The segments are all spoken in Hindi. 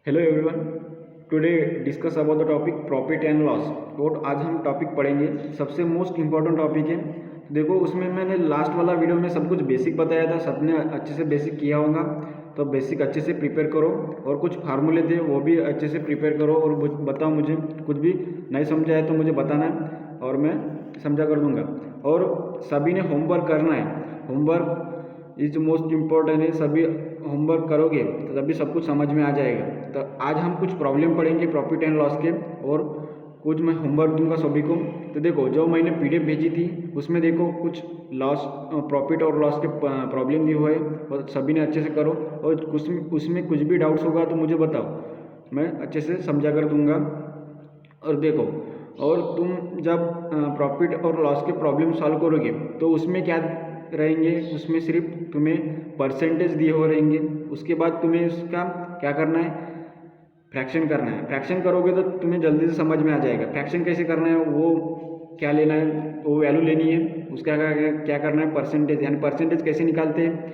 Hello everyone, today discuss about the topic profit and loss. और आज हम टॉपिक पढ़ेंगे, सबसे मोस्ट इम्पॉर्टेंट टॉपिक है। देखो, उसमें मैंने लास्ट वाला वीडियो में सब कुछ बेसिक बताया था, सबने अच्छे से बेसिक किया होगा। तो बेसिक अच्छे से प्रिपेयर करो और कुछ फार्मूले थे वो भी अच्छे से प्रिपेयर करो और बताओ। मुझे कुछ भी नहीं समझा है तो मुझे बताना है और मैं समझा कर दूंगा। और सभी ने होमवर्क करना है। होमवर्क इज मोस्ट इम्पोर्टेंट है। सभी होमवर्क करोगे तो तभी सब कुछ समझ में आ जाएगा। तो आज हम कुछ प्रॉब्लम पढ़ेंगे प्रॉफिट एंड लॉस के, और कुछ मैं होमवर्क दूंगा सभी को। तो देखो, जो मैंने पीडीएफ भेजी थी उसमें देखो कुछ लॉस, प्रॉफिट और लॉस के प्रॉब्लम दिए हुए हैं, और सभी ने अच्छे से करो। और कुछ उसमें कुछ भी डाउट्स होगा तो मुझे बताओ, मैं अच्छे से समझा कर दूंगा। और देखो, और तुम जब प्रॉफिट और लॉस के प्रॉब्लम सॉल्व करोगे तो उसमें क्या रहेंगे, उसमें सिर्फ तुम्हें परसेंटेज दिए हो रहेंगे। उसके बाद तुम्हें उसका क्या करना है, फ्रैक्शन करना है। फ्रैक्शन करोगे तो तुम्हें जल्दी से समझ में आ जाएगा फ्रैक्शन कैसे करना है, वो क्या लेना है, वो वैल्यू लेनी है। उसका क्या करना है, परसेंटेज, यानी परसेंटेज कैसे निकालते हैं।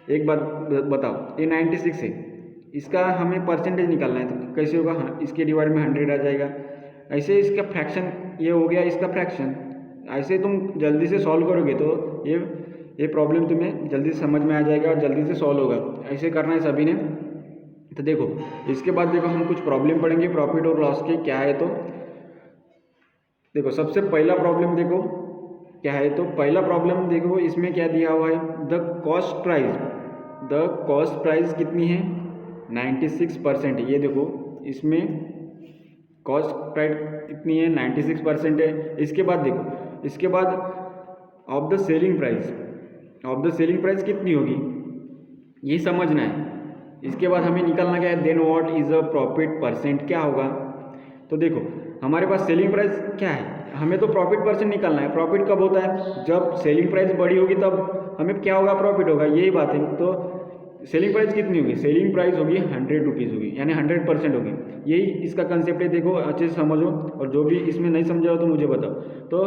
एक बात बताओ, ये 96 है, इसका हमें परसेंटेज निकालना है तो कैसे होगा। हाँ, इसके डिवाइड में 100 आ जाएगा। ऐसे इसका फ्रैक्शन, ये हो गया इसका फ्रैक्शन। ऐसे तुम जल्दी से सॉल्व करोगे तो ये प्रॉब्लम तुम्हें जल्दी से समझ में आ जाएगा और जल्दी से सॉल्व होगा। ऐसे करना है सभी ने। तो देखो, इसके बाद देखो हम कुछ प्रॉब्लम पढ़ेंगे प्रॉफिट और लॉस के क्या है। तो देखो, सबसे पहला प्रॉब्लम देखो क्या है। तो पहला प्रॉब्लम देखो, इसमें क्या दिया हुआ है, द कॉस्ट प्राइस कितनी है, 96%। ये देखो, इसमें कॉस्ट प्राइस कितनी है, 96% है। इसके बाद देखो, इसके बाद ऑफ द सेलिंग प्राइस कितनी होगी, ये समझना है। इसके बाद हमें निकालना क्या है, then what is a profit percent, क्या होगा। तो देखो, हमारे पास सेलिंग प्राइस क्या है, हमें तो प्रॉफिट परसेंट निकालना है। प्रॉफिट कब होता है, जब सेलिंग प्राइस बड़ी होगी तब हमें क्या होगा, प्रॉफिट होगा, यही बात है। तो सेलिंग प्राइस कितनी होगी, सेलिंग प्राइस होगी 100 रुपीज़ होगी, यानी 100% होगी। यही इसका कंसेप्ट है। देखो, अच्छे से समझो, और जो भी इसमें नहीं समझा हो तो मुझे बताओ। तो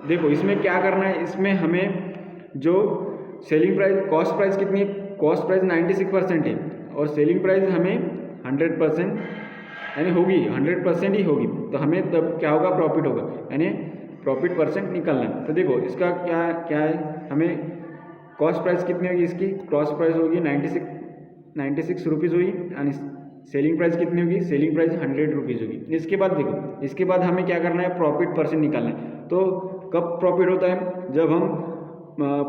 देखो, इसमें क्या करना है, इसमें हमें जो सेलिंग प्राइस, कॉस्ट प्राइस कितनी है, कॉस्ट प्राइस 96% है, और सेलिंग प्राइस हमें 100% यानी होगी, 100% ही होगी। तो हमें तब क्या होगा, प्रॉफिट होगा, यानी प्रॉफिट परसेंट निकालना है। तो देखो, इसका क्या क्या है, हमें कॉस्ट प्राइस कितनी होगी, इसकी कॉस्ट प्राइस होगी 96 रुपीज़ हुई, यानी सेलिंग प्राइस कितनी होगी, सेलिंग प्राइस 100 रुपीज़ होगी। इसके बाद देखो, इसके बाद हमें क्या करना है, प्रॉफिट परसेंट निकालना है। तो कब प्रॉफिट होता है, जब हम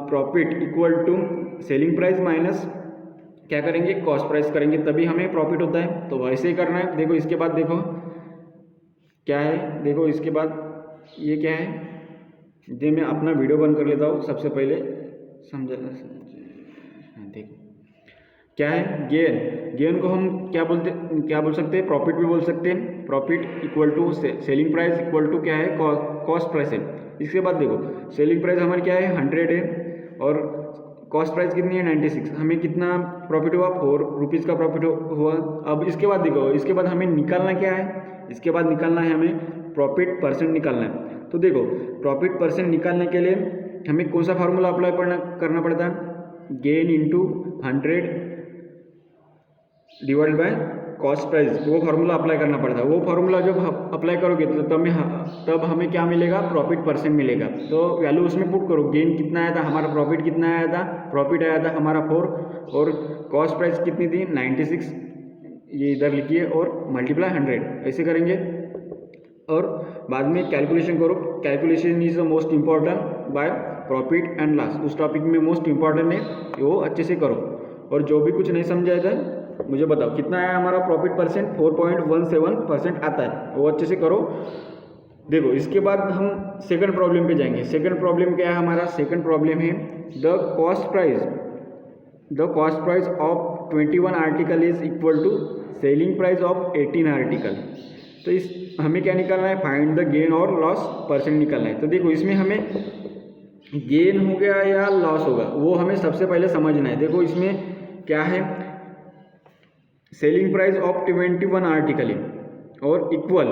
profit equal to selling price minus क्या करेंगे, कॉस्ट प्राइस करेंगे, तभी हमें प्रॉफिट होता है। तो वैसे ही करना है। देखो, इसके बाद देखो क्या है, देखो इसके बाद ये क्या है, ये मैं अपना वीडियो बंद कर लेता हूँ सबसे पहले, समझा। देखो क्या है, गेन को हम क्या बोल सकते हैं, प्रॉफिट भी बोल सकते हैं। Profit equal to selling price equal to क्या है, कॉस्ट प्राइस है। इसके बाद देखो, सेलिंग प्राइस हमारी क्या है, 100 है, और कॉस्ट प्राइस कितनी है, 96। हमें कितना प्रॉफिट हुआ, 4 रुपीज़ का प्रॉफिट हुआ। अब इसके बाद देखो, इसके बाद हमें निकालना क्या है, इसके बाद निकालना है हमें प्रॉफिट परसेंट निकालना है। तो देखो, प्रॉफिट परसेंट निकालने के लिए हमें कौन सा फार्मूला अप्लाई करना पड़ता है, gain into 100 divide by cost price, वो फार्मूला अप्लाई करना पड़ता है। वो फार्मूला जब अप्लाई करोगे तो तब हमें क्या मिलेगा, प्रॉफिट परसेंट मिलेगा। तो वैल्यू उसमें पुट करो, गेन कितना आया था हमारा, प्रॉफिट कितना आया था, प्रॉफिट आया था हमारा 4, और कॉस्ट प्राइस कितनी थी 96, ये इधर लिखिए, और मल्टीप्लाई 100, ऐसे करेंगे। और बाद में कैलकुलेशन करो, calculation is the most important by profit and loss, उस टॉपिक में मोस्ट इम्पॉर्टेंट है, वो अच्छे से करो। और जो भी कुछ नहीं समझा था मुझे बताओ, कितना आया हमारा प्रॉफिट परसेंट, 4.17% आता है, वो अच्छे से करो। देखो, इसके बाद हम सेकंड प्रॉब्लम पे जाएंगे। सेकंड प्रॉब्लम क्या है हमारा, सेकंड प्रॉब्लम है the cost price of 21 article is equal to selling price of 18 article. तो इस हमें क्या निकालना है, फाइंड द गेन और लॉस परसेंट निकालना है। तो देखो, इसमें हमें गेन हो गया या लॉस होगा, वो हमें सबसे पहले समझना है। देखो, इसमें क्या है, सेलिंग प्राइस ऑफ 21 आर्टिकल है, और इक्वल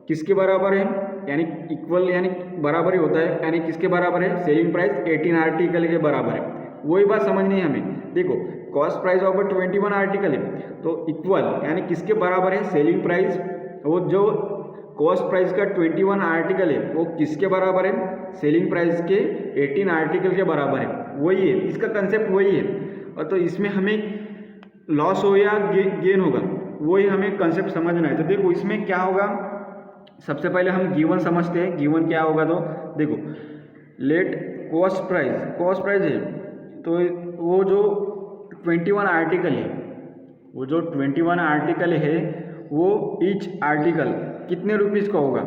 किसके बराबर है, यानी इक्वल यानी बराबर ही होता है, यानी किसके बराबर है, सेलिंग प्राइस 18 आर्टिकल के बराबर है। वही बात समझनी है हमें। देखो कॉस्ट प्राइस ऑफ 21 आर्टिकल है तो इक्वल यानी किसके बराबर है, सेलिंग प्राइस। वो जो कॉस्ट प्राइस का 21 आर्टिकल है वो किसके बराबर है, सेलिंग प्राइस के 18 आर्टिकल के बराबर है। वही है इसका कंसेप्ट, वही है। और तो इसमें हमें लॉस हो या गेन होगा, वही हमें कंसेप्ट समझना है। तो देखो इसमें क्या होगा, सबसे पहले हम गिवन समझते हैं। गिवन क्या होगा, तो देखो लेट कॉस्ट प्राइस है तो वो जो 21 आर्टिकल है, वो जो 21 आर्टिकल है वो ईच आर्टिकल कितने रुपीज़ का होगा,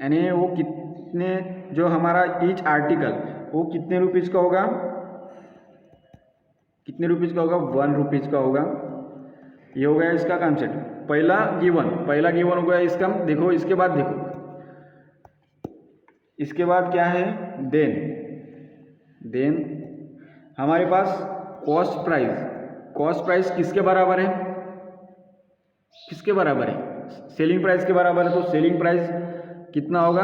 यानी वो कितने, जो हमारा ईच आर्टिकल वो कितने रुपीज़ का होगा, कितने रुपीज़ का होगा, 1 रुपीज़ का होगा। ये हो गया इसका कंसेप्ट, पहला गिवन हो गया इसका। देखो इसके बाद देखो इसके बाद क्या है, देन हमारे पास कॉस्ट प्राइस किसके बराबर है, सेलिंग प्राइस के बराबर है। तो सेलिंग प्राइस कितना होगा,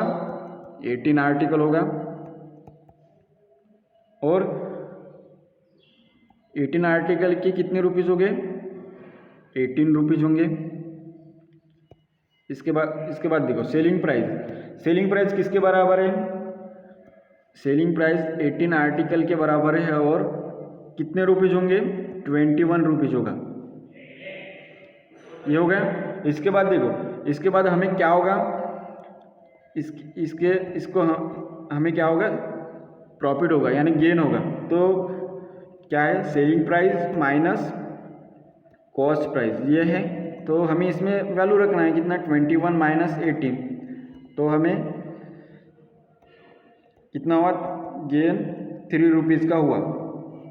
18 आर्टिकल होगा, और 18 आर्टिकल के कितने रुपीज़ हो गए, 18 रुपीज़ होंगे। इसके बाद देखो सेलिंग प्राइस किसके बराबर है, सेलिंग प्राइस 18 आर्टिकल के बराबर है, और कितने रुपीज़ होंगे, 21 रुपीज़ होगा। ये हो गया। इसके बाद देखो, इसके बाद हमें क्या होगा, इसको हमें क्या होगा, प्रॉफिट होगा यानी गेन होगा। तो क्या है, selling price minus cost price, ये है। तो हमें इसमें वैल्यू रखना है कितना, 21 माइनस 18, तो हमें कितना हुआ, गेन 3 रुपीज़ का हुआ,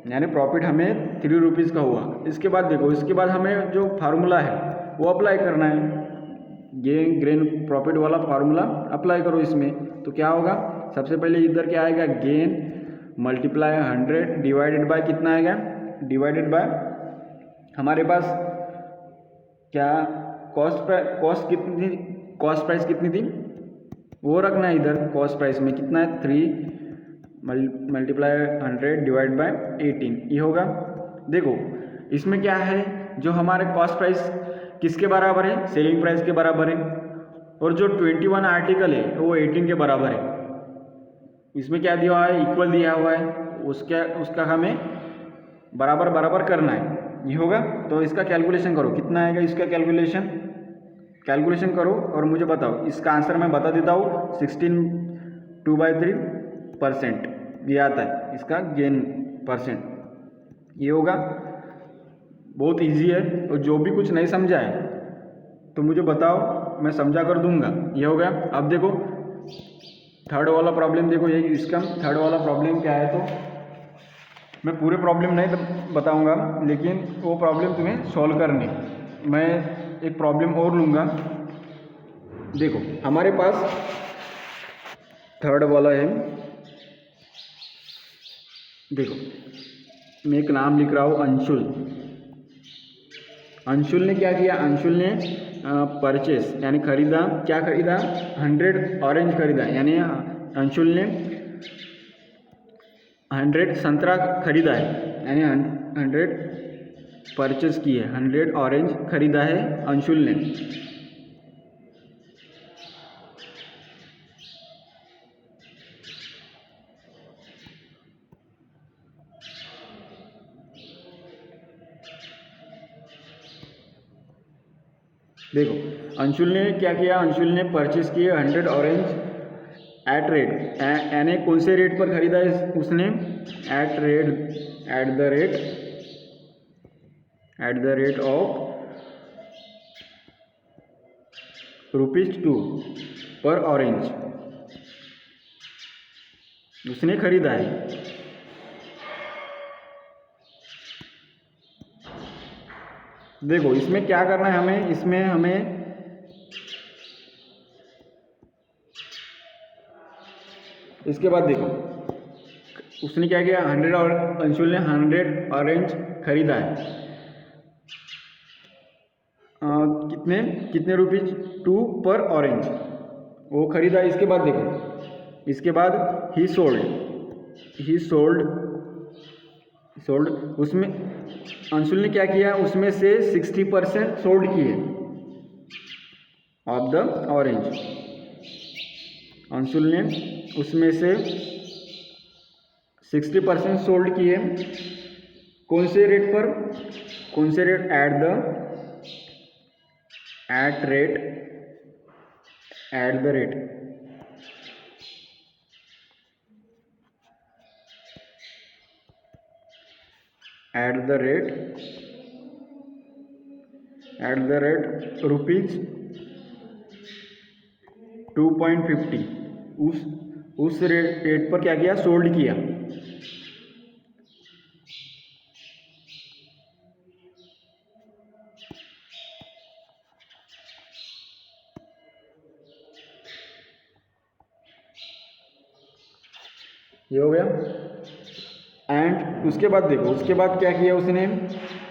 यानी प्रॉफिट हमें 3 रुपीज़ का हुआ। इसके बाद देखो, इसके बाद हमें जो फार्मूला है वो अप्लाई करना है, गेन ग्रेन प्रॉफिट वाला फार्मूला अप्लाई करो इसमें। तो क्या होगा, सबसे पहले इधर क्या आएगा, गेन मल्टीप्लाई 100 डिवाइडेड बाय कितना आएगा, डिवाइडेड बाय हमारे पास क्या, कॉस्ट प्राइस कितनी थी वो रखना है इधर। कॉस्ट प्राइस में कितना है, 3 मल्टीप्लाई 100 डिवाइड बाय 18, ये होगा। देखो इसमें क्या है, जो हमारे कॉस्ट प्राइस किसके बराबर है, सेलिंग प्राइस के बराबर है, और जो 21 आर्टिकल है वो 18 के बराबर है। इसमें क्या दिया हुआ है, इक्वल दिया हुआ है, उसका हमें बराबर करना है, ये होगा। तो इसका कैलकुलेशन करो, कितना आएगा इसका कैलकुलेशन करो और मुझे बताओ। इसका आंसर मैं बता देता हूँ, 16 2/3% ये आता है इसका गेन परसेंट, ये होगा। बहुत इजी है, और जो भी कुछ नहीं समझा है तो मुझे बताओ, मैं समझा कर दूंगा। ये हो गया। अब देखो थर्ड वाला प्रॉब्लम, देखो ये इसका थर्ड वाला प्रॉब्लम क्या है। तो मैं पूरे प्रॉब्लम नहीं बताऊंगा, लेकिन वो प्रॉब्लम तुम्हें सॉल्व करनी। मैं एक प्रॉब्लम और लूँगा। देखो हमारे पास थर्ड वाला है, देखो मैं एक नाम लिख रहा हूँ, अंशुल ने क्या किया, अंशुल ने परचेस यानी खरीदा, क्या खरीदा, 100 ऑरेंज खरीदा, यानी अंशुल ने 100 संतरा खरीदा है, यानी 100 परचेस की है, 100 ऑरेंज खरीदा है अंशुल ने। देखो अंशुल ने क्या किया, अंशुल ने परचेस किए 100 ऑरेंज एट रेट, यानी कौन से रेट पर खरीदा है उसने, एट द रेट ऑफ ₹2 पर ऑरेंज उसने खरीदा है। देखो इसमें क्या करना है हमें, इसमें हमें इसके बाद देखो उसने क्या किया, 100 और अंशुल ने 100 ऑरेंज खरीदा है, कितने रुपीज, 2 पर ऑरेंज वो खरीदा। इसके बाद देखो, इसके बाद ही सोल्ड सोल्ड, उसमें अंशुल ने क्या किया, उसमें से 60% सोल्ड किए ऑफ द ऑरेंज। अंशुल ने उसमें से 60% सोल्ड किए, कौन से रेट पर, कौन से rate, at the rate rupees 2.50, उस रेट पर क्या किया, सोल्ड किया। ये हो गया। एंड उसके बाद देखो, उसके बाद क्या किया उसने,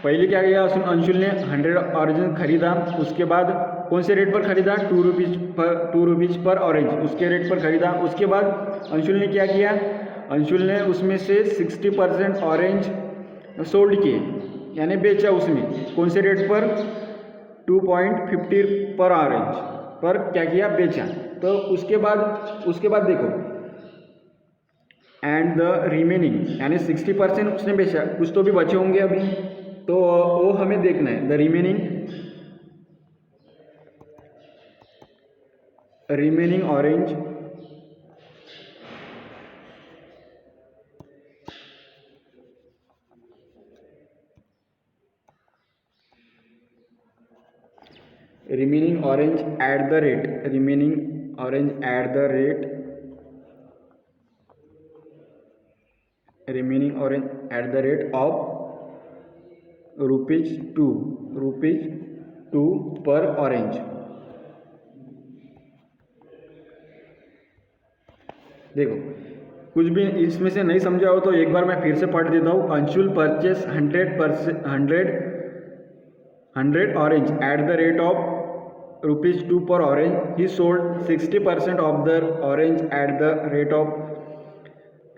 पहले क्या किया अंशुल ने 100 ऑरेंज खरीदा, उसके बाद कौन से रेट पर खरीदा, 2 रुपीज़ पर ऑरेंज, उसके रेट पर खरीदा। उसके बाद अंशुल ने क्या किया, अंशुल ने उसमें से 60% ऑरेंज सोल्ड किए, यानी बेचा उसमें, कौन से रेट पर, 2.50 पर ऑरेंज पर क्या किया, बेचा। तो उसके बाद देखो, एंड द रिमेनिंग, यानी 60% उसने बेचा, कुछ तो भी बचे होंगे अभी, तो वो हमें देखना है। The remaining orange at the rate of rupees 2 पर ऑरेंज। देखो, कुछ भी इसमें से नहीं समझा हो तो एक बार मैं फिर से पढ़ देता हूँ। Anshul purchase 100 orange at the rate of rupees 2 पर orange, he sold 60% of the orange at the rate of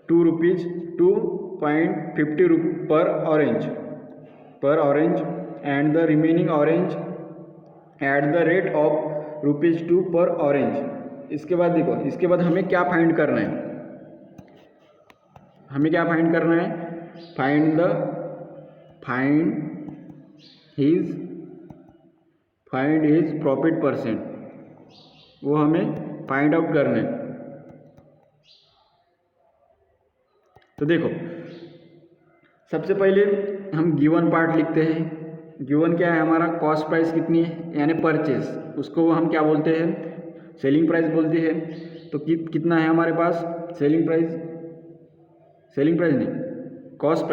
2 rupees 2.50 पर orange and the remaining orange at the rate of rupees 2 पर ऑरेंज। इसके बाद देखो, इसके बाद हमें क्या फाइंड करना है, फाइंड हिज प्रॉफिट परसेंट, वो हमें फाइंड आउट करना है। तो देखो, सबसे पहले हम गिवन पार्ट लिखते हैं। गिवन क्या है हमारा, कॉस्ट प्राइस कितनी है, यानी परचेज, उसको हम क्या बोलते हैं, सेलिंग प्राइस बोलते हैं। तो कितना है हमारे पास, सेलिंग प्राइस नहीं, कॉस्ट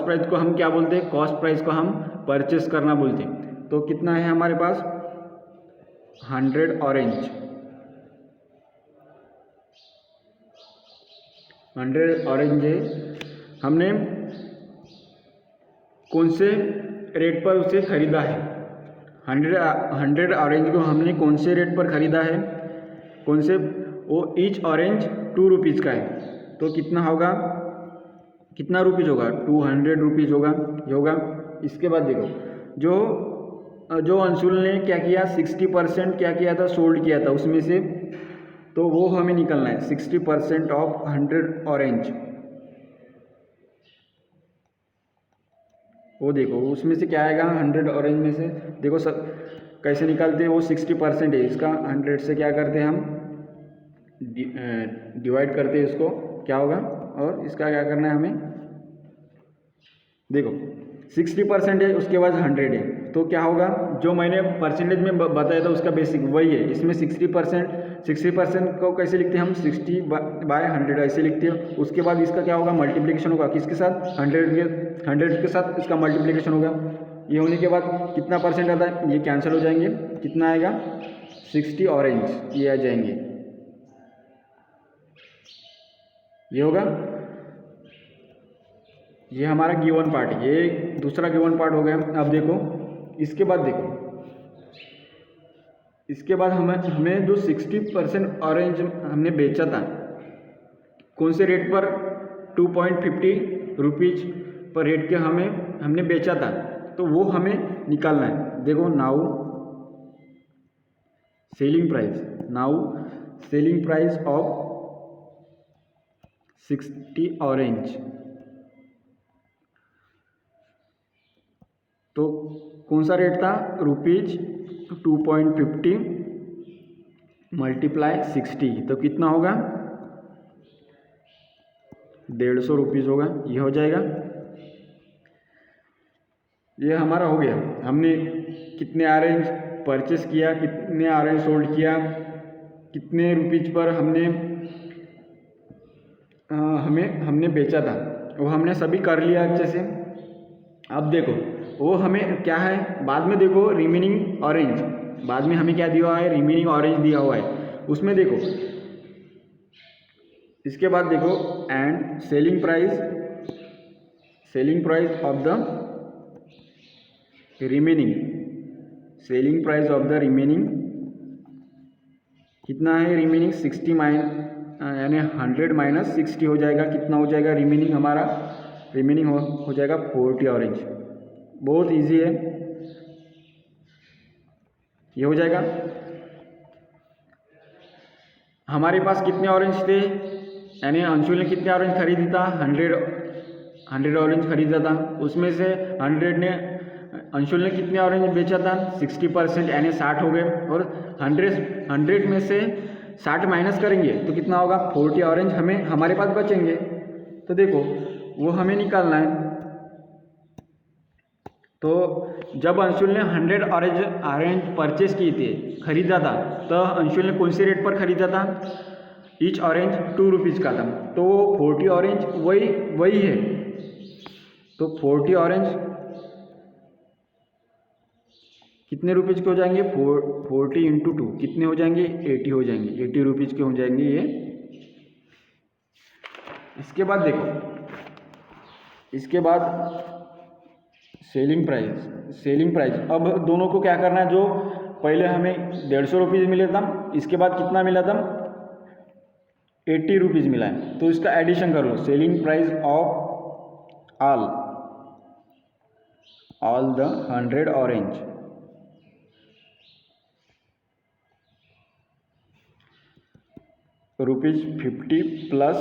प्राइस को हम क्या बोलते हैं, कॉस्ट प्राइस को हम परचेस करना बोलते हैं। तो कितना है हमारे पास, 100 ऑरेंज है। हमने कौन से रेट पर उसे खरीदा है, 100 ऑरेंज को हमने कौन से रेट पर खरीदा है, कौन से, वो ईच ऑरेंज 2 रुपीज़ का है। तो कितना होगा, कितना रुपीज़ होगा, 200 रुपीज़ होगा। इसके बाद देखो, जो अंशुल ने क्या किया, 60% क्या किया था, सोल्ड किया था उसमें से, तो वो हमें निकलना है 60% ऑफ 100 ऑरेंज। वो देखो उसमें से क्या आएगा, 100 ऑरेंज में से देखो सब कैसे निकालते हैं, वो 60% है इसका, 100 से क्या करते हैं हम, डिवाइड करते हैं इसको, क्या होगा, और इसका क्या करना है हमें, देखो 60% है, उसके बाद 100 है, तो क्या होगा, जो मैंने परसेंटेज में बताया था उसका बेसिक वही है। इसमें 60% को कैसे लिखते हैं हम, 60/100 ऐसे लिखते हैं। उसके बाद इसका क्या होगा, मल्टीप्लिकेशन होगा, किसके साथ, 100 के साथ इसका मल्टीप्लिकेशन होगा। ये होने के बाद कितना परसेंट आता है, ये कैंसिल हो जाएंगे, कितना आएगा, 60 ऑरेंज, ये आ जाएंगे, ये होगा। ये हमारा गिवन पार्ट है, ये दूसरा गिवन पार्ट हो गया। अब देखो, इसके बाद हमें जो 60% ऑरेंज हमने बेचा था, कौन से रेट पर, 2.50 रुपीज़ पर रेट के हमने बेचा था, तो वो हमें निकालना है। देखो now selling price of 60 orange. तो कौन सा रेट था? ₹2.50 मल्टीप्लाई 60, तो कितना होगा? 150 रुपीज़ होगा। ये हो जाएगा। ये हमारा हो गया। हमने कितने ऑरेंज परचेस किया, कितने ऑरेंज सोल्ड किया, कितने रुपीज़ पर हमने बेचा था, वो हमने सभी कर लिया अच्छे से। अब देखो वो हमें क्या है, बाद में देखो रिमेनिंग ऑरेंज, बाद में हमें क्या दिया हुआ है? रिमेनिंग ऑरेंज दिया हुआ है। उसमें देखो, इसके बाद देखो and selling price of the remaining, कितना है रिमेनिंग? 60 यानी 100 माइनस 60 हो जाएगा। कितना हो जाएगा रिमेनिंग हमारा? रिमेनिंग हो जाएगा 40 ऑरेंज। बहुत इजी है, ये हो जाएगा। हमारे पास कितने ऑरेंज थे? यानी अंशुल ने कितने ऑरेंज खरीदी था? 100 ऑरेंज खरीदा था। उसमें से 100 ने अंशुल ने कितने ऑरेंज बेचा था? 60%, यानी 60 हो गए। और 100 में से 60 माइनस करेंगे तो कितना होगा? 40 ऑरेंज हमारे पास बचेंगे। तो देखो वो हमें निकालना है। तो जब अंशुल ने 100 ऑरेंज परचेस किए थे, खरीदा था, तो अंशुल ने कौन से रेट पर खरीदा था? ईच ऑरेंज 2 रुपीज़ का था। तो 40 ऑरेंज वही है। तो 40 ऑरेंज कितने रुपीज़ के हो जाएंगे? 40 × 2 कितने हो जाएंगे? 80 हो जाएंगे। 80 रुपीज़ के हो जाएंगे ये। इसके बाद देखो, इसके बाद सेलिंग प्राइस। अब दोनों को क्या करना है? जो पहले हमें 150 रुपीज़ मिला था, इसके बाद कितना मिला था? 80 रुपीज़ मिला है। तो इसका एडिशन कर लो। Selling price of all the 100 orange ₹50 plus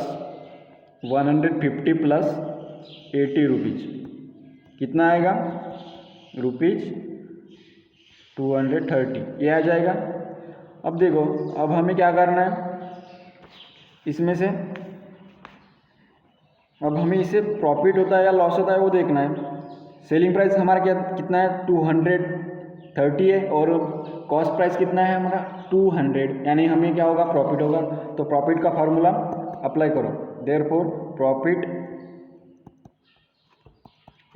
150 plus 80 rupees, कितना आएगा? ₹230, ये आ जाएगा। अब देखो, अब हमें क्या करना है इसमें से? अब हमें इसे प्रॉफिट होता है या लॉस होता है वो देखना है। सेलिंग प्राइस हमारा कितना है? 230 है। और कॉस्ट प्राइस कितना है हमारा? 200, यानी हमें क्या होगा? प्रॉफिट होगा। तो प्रॉफिट का फॉर्मूला अप्लाई करो। Therefore profit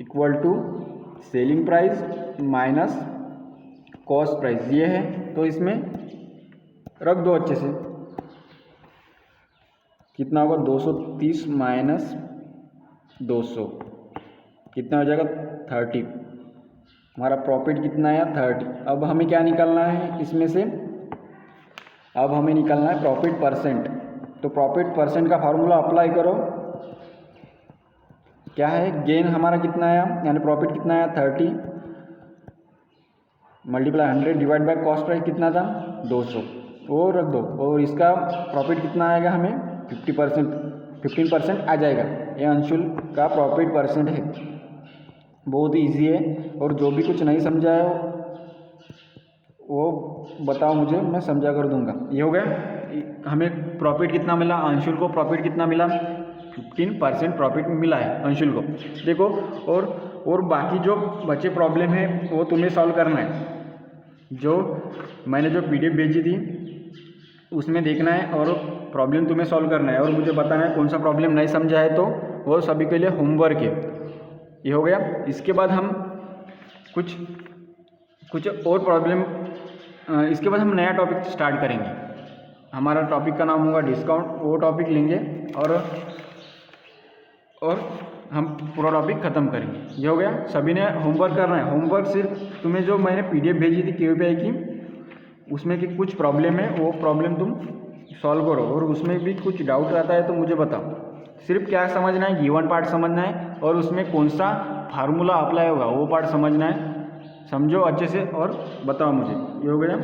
equal to selling price minus cost price, ये है। तो इसमें रख दो अच्छे से। कितना होगा? 230 माइनस 200 कितना हो जाएगा? 30। हमारा प्रॉफिट कितना है? 30। अब हमें क्या निकालना है इसमें से? अब हमें निकालना है प्रॉफिट परसेंट। तो प्रॉफिट परसेंट का फार्मूला अप्लाई करो। क्या है? गेन हमारा कितना आया, यानी प्रॉफिट कितना आया? 30 multiply 100 divide by cost price कितना था? 200, वो रख दो। और इसका प्रॉफिट कितना आएगा हमें? 15% आ जाएगा। ये अंशुल का प्रॉफिट परसेंट है। बहुत ईजी है। और जो भी कुछ नहीं समझा है वो बताओ मुझे, मैं समझा कर दूंगा। ये हो गया। हमें प्रॉफिट कितना मिला? अंशुल को प्रॉफिट कितना मिला? 15% प्रॉफिट मिला है अंशुल को। देखो, और बाकी जो बचे प्रॉब्लम है वो तुम्हें सॉल्व करना है। जो मैंने जो PDF भेजी थी उसमें देखना है और प्रॉब्लम तुम्हें सॉल्व करना है और मुझे बताना है कौन सा प्रॉब्लम नहीं समझा है। तो वो सभी के लिए होमवर्क है। ये हो गया। इसके बाद हम कुछ और प्रॉब्लम, इसके बाद हम नया टॉपिक स्टार्ट करेंगे। हमारा टॉपिक का नाम होगा डिस्काउंट। वो टॉपिक लेंगे और हम पूरा टॉपिक ख़त्म करेंगे। ये हो गया। सभी ने होमवर्क करना है। होमवर्क सिर्फ तुम्हें जो मैंने PDF भेजी थी KVPI की, उसमें कि कुछ प्रॉब्लम है, वो प्रॉब्लम तुम सॉल्व करो। और उसमें भी कुछ डाउट आता है तो मुझे बताओ। सिर्फ क्या समझना है, गिवन पार्ट समझना है और उसमें कौन सा फार्मूला अप्लाई होगा वो पार्ट समझना है। समझो अच्छे से और बताओ मुझे। ये हो गया,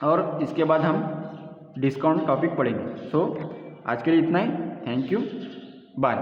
और इसके बाद हम डिस्काउंट टॉपिक पढ़ेंगे। सो आज के लिए इतना ही। Thank you, bye.